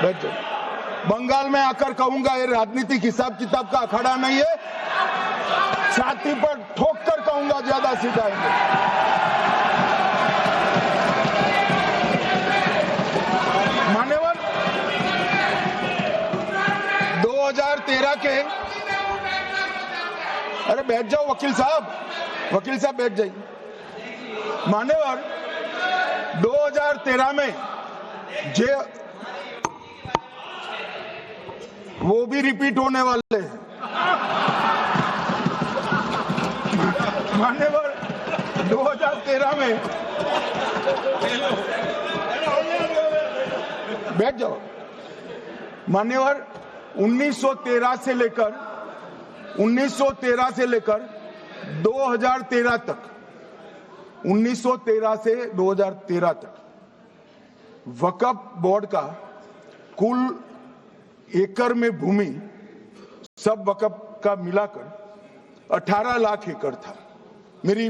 बैठ जाओ। बंगाल में आकर कहूंगा ये राजनीतिक हिसाब किताब का अखाड़ा नहीं है, छाती पर ठोक कर कहूंगा ज्यादा सीधा है। मान्यवर 2013 के, अरे बैठ जाओ वकील साहब बैठ जाइए। मान्यवर 2013 में जे वो भी रिपीट होने वाले हैं। मान्यवर 2013 में बैठ जाओ। मान्यवर 1913 से लेकर 2013 तक 1913 से 2013 तक वक्फ बोर्ड का कुल एकड़ में भूमि सब वक्फ का मिलाकर 18 लाख एकड़ था। मेरी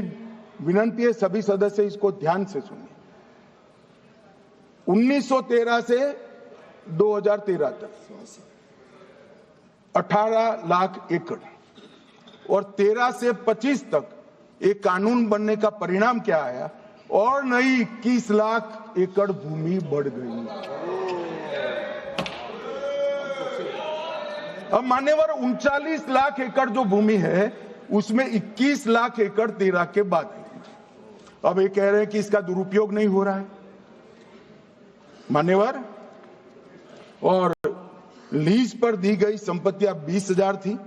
विनंती है सभी सदस्य इसको ध्यान से सुनिए। 1913 से 2013 तक 18 लाख एकड़ और 13 से 25 तक एक कानून बनने का परिणाम क्या आया और नई 21 लाख एकड़ भूमि बढ़ गई। अब मान्यवर 39 लाख एकड़ जो भूमि है उसमें 21 लाख एकड़ 13 के बाद है। अब ये कह रहे हैं कि इसका दुरुपयोग नहीं हो रहा है मान्यवर। और लीज पर दी गई संपत्तियां 20,000 थी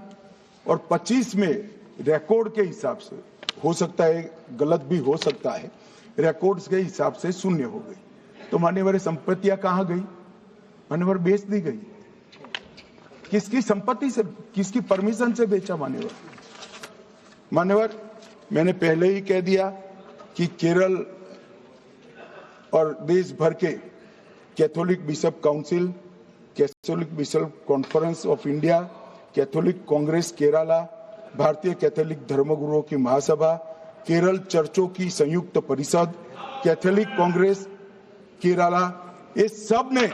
और 25 में रिकॉर्ड के हिसाब से, हो सकता है गलत भी हो सकता है, रिकॉर्ड्स के हिसाब से शून्य हो गई। तो मान्यवर संपत्तियां कहां गई? मान्यवर बेच दी गई। किसकी संपत्ति से, किसकी परमिशन से बेचा? मान्यवर मैंने पहले ही कह दिया कि केरल और देश भर के Catholic bishop council, Catholic bishop conference of India, Catholic Congress Kerala, भारतीय कैथोलिक धर्मगुरुओं की महासभा, केरल चर्चों की संयुक्त परिषद, कैथोलिक कांग्रेस केरला, ये सब ने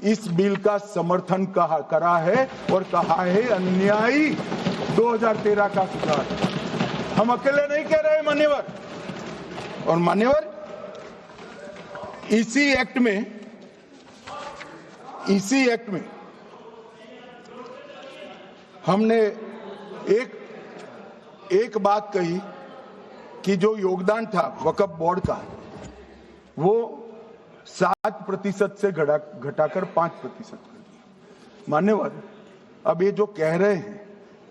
इस बिल का समर्थन करा है और कहा है अन्यायी 2013 का सुधार। हम अकेले नहीं कह रहे मान्यवर। और मान्यवर इसी एक्ट में हमने एक बात कही कि जो योगदान था वक्फ बोर्ड का वो 7% से घटाकर 5% कर दिया। मान्यवर अब ये जो कह रहे हैं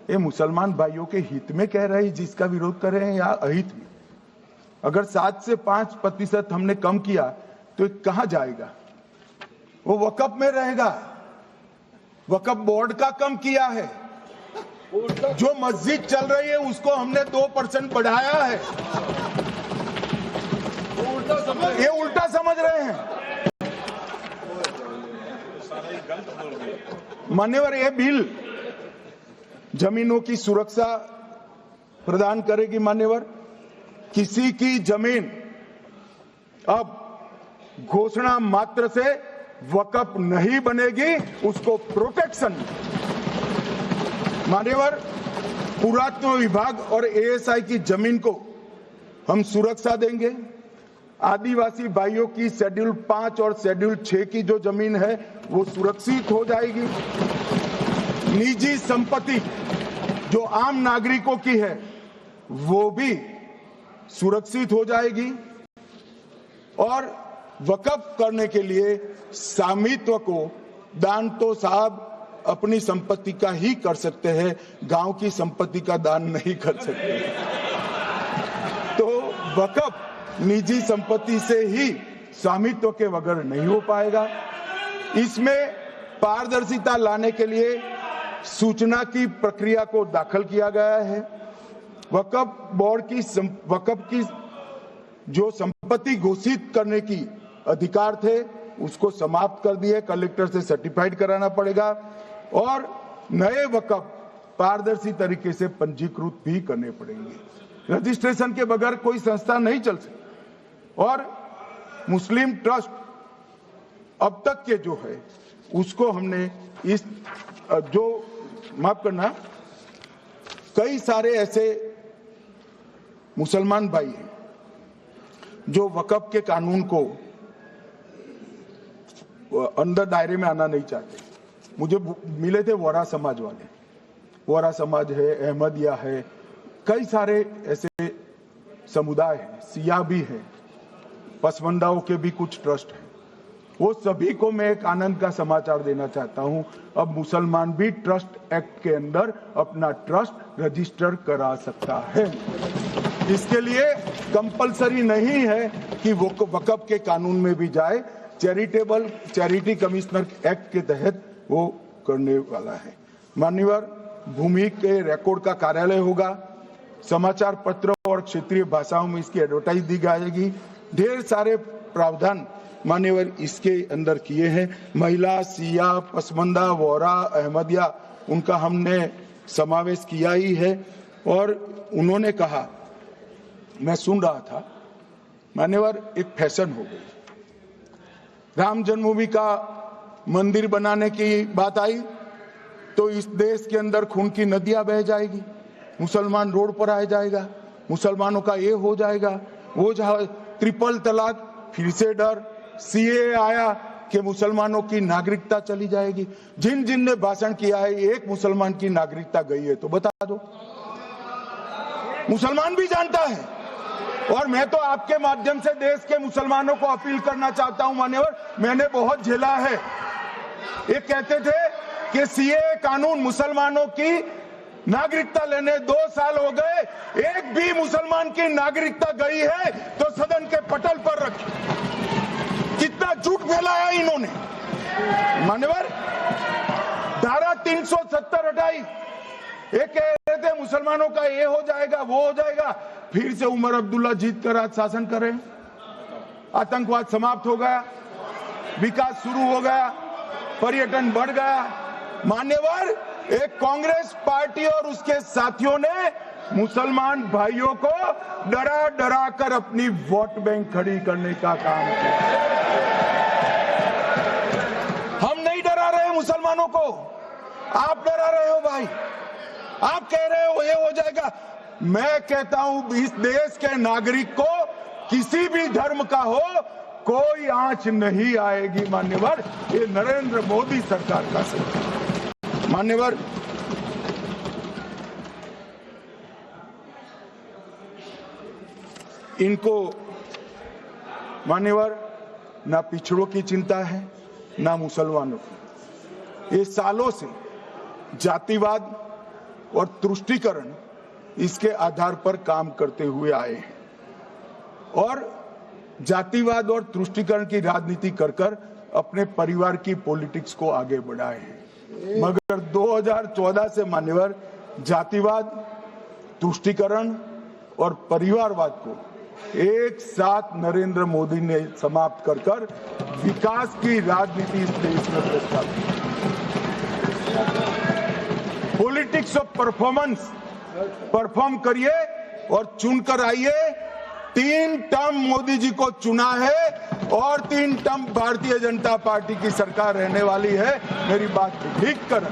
ये मुसलमान भाइयों के हित में कह रहे हैं, जिसका विरोध कर रहे हैं, या अहित में? अगर 7 से 5% हमने कम किया तो कहां जाएगा? वो वक्फ में रहेगा। वक्फ बोर्ड का कम किया है। जो मस्जिद चल रही है उसको हमने 2% बढ़ाया है। ये उल्टा समझ रहे हैं मान्यवर। ये बिल जमीनों की सुरक्षा प्रदान करेगी मान्यवर। किसी की जमीन अब घोषणा मात्र से वक्फ नहीं बनेगी, उसको प्रोटेक्शन मान्यवर। पुरातत्व विभाग और एएसआई की जमीन को हम सुरक्षा देंगे। आदिवासी भाइयों की शेड्यूल 5 और शेड्यूल 6 की जो जमीन है वो सुरक्षित हो जाएगी। निजी संपत्ति जो आम नागरिकों की है वो भी सुरक्षित हो जाएगी। और वक्फ करने के लिए स्वामित्व को दान तो साहब अपनी संपत्ति का ही कर सकते हैं, गांव की संपत्ति का दान नहीं कर सकते। तो वक्फ निजी संपत्ति से ही स्वामित्व के बगैर नहीं हो पाएगा। इसमें पारदर्शिता लाने के लिए सूचना की प्रक्रिया को दाखिल किया गया है। वक्फ बोर्ड की वक्फ की जो संपत्ति घोषित करने की अधिकार थे उसको समाप्त कर दिए। कलेक्टर से सर्टिफाइड कराना पड़ेगा और नए वक्फ पारदर्शी तरीके से पंजीकृत भी करने पड़ेंगे। रजिस्ट्रेशन के बगैर कोई संस्था नहीं चल सकती। और मुस्लिम ट्रस्ट अब तक के जो है उसको हमने इस जो माफ करना, कई सारे ऐसे मुसलमान भाई हैं जो वक़्फ़ के कानून को अंदर दायरे में आना नहीं चाहते। मुझे मिले थे वोरा समाज वाले, वोरा समाज है, अहमदिया है, कई सारे ऐसे समुदाय हैं, सिया भी है, पसमंदाओं के भी कुछ ट्रस्ट हैं। वो सभी को मैं एक आनंद का समाचार देना चाहता हूं, अब मुसलमान भी ट्रस्ट एक्ट के अंदर अपना ट्रस्ट रजिस्टर करा सकता है। इसके लिए कंपलसरी नहीं है कि वो वक़्फ़ के कानून में भी जाए, चैरिटी कमिश्नर एक्ट के तहत वो करने वाला है। मान्यवर, भूमि के रिकॉर्ड का कार्यालय होगा, समाचार पत्र और क्षेत्रीय भाषाओं में इसकी एडवर्टाइज दी जाएगी। ढेर सारे प्रावधान मान्यवर इसके अंदर किए हैं। महिला, सिया, पसमंदा, वोरा, अहमदिया, उनका हमने समावेश किया ही है। और उन्होंने कहा, मैं सुन रहा था, मान्यवर एक फैशन हो गई, राम जन्मभूमि का मंदिर बनाने की बात आई तो इस देश के अंदर खून की नदियां बह जाएगी, मुसलमान रोड पर आ जाएगा, मुसलमानों का ये हो जाएगा, वो ट्रिपल तलाक, फिर से डर, सीए आया कि मुसलमानों की नागरिकता चली जाएगी। जिन जिन ने भाषण किया है, एक मुसलमान की नागरिकता गई है तो बता दो। मुसलमान भी जानता है। और मैं तो आपके माध्यम से देश के मुसलमानों को अपील करना चाहता हूं, मान्यवर, मैंने बहुत झेला है। ये कहते थे कि सीए कानून मुसलमानों की नागरिकता लेने 2 साल हो गए, एक भी मुसलमान की नागरिकता गई है तो सदन के पटल पर रखी। कितना झूठ फैलाया इन्होंने। मान्यवर, धारा 370 हटाई, ये कह रहे थे मुसलमानों का ये हो जाएगा, वो हो जाएगा, फिर से उमर अब्दुल्ला जीत कर आज शासन करें। आतंकवाद समाप्त हो गया, विकास शुरू हो गया, पर्यटन बढ़ गया। मान्यवर, एक कांग्रेस पार्टी और उसके साथियों ने मुसलमान भाइयों को डरा डरा कर अपनी वोट बैंक खड़ी करने का काम किया। हम नहीं डरा रहे मुसलमानों को, आप डरा रहे हो भाई। आप कह रहे हो ये हो जाएगा। मैं कहता हूं इस देश के नागरिक को किसी भी धर्म का हो कोई आंच नहीं आएगी। मान्यवर, ये नरेंद्र मोदी सरकार का सरकार। मान्यवर, इनको मान्यवर ना पिछड़ों की चिंता है ना मुसलमानों की। ये सालों से जातिवाद और तुष्टीकरण इसके आधार पर काम करते हुए आए हैं और जातिवाद और तुष्टीकरण की राजनीति कर कर अपने परिवार की पॉलिटिक्स को आगे बढ़ाए हैं। मगर 2014 से मान्यवर जातिवाद, तुष्टीकरण और परिवारवाद को एक साथ नरेंद्र मोदी ने समाप्त कर कर विकास की राजनीति इस देश में प्रस्तावित। पॉलिटिक्स ऑफ परफॉर्मेंस, परफॉर्म करिए और चुनकर आइए। 3 टर्म मोदी जी को चुना है और 3 टर्म भारतीय जनता पार्टी की सरकार रहने वाली है। मेरी बात ठीक कर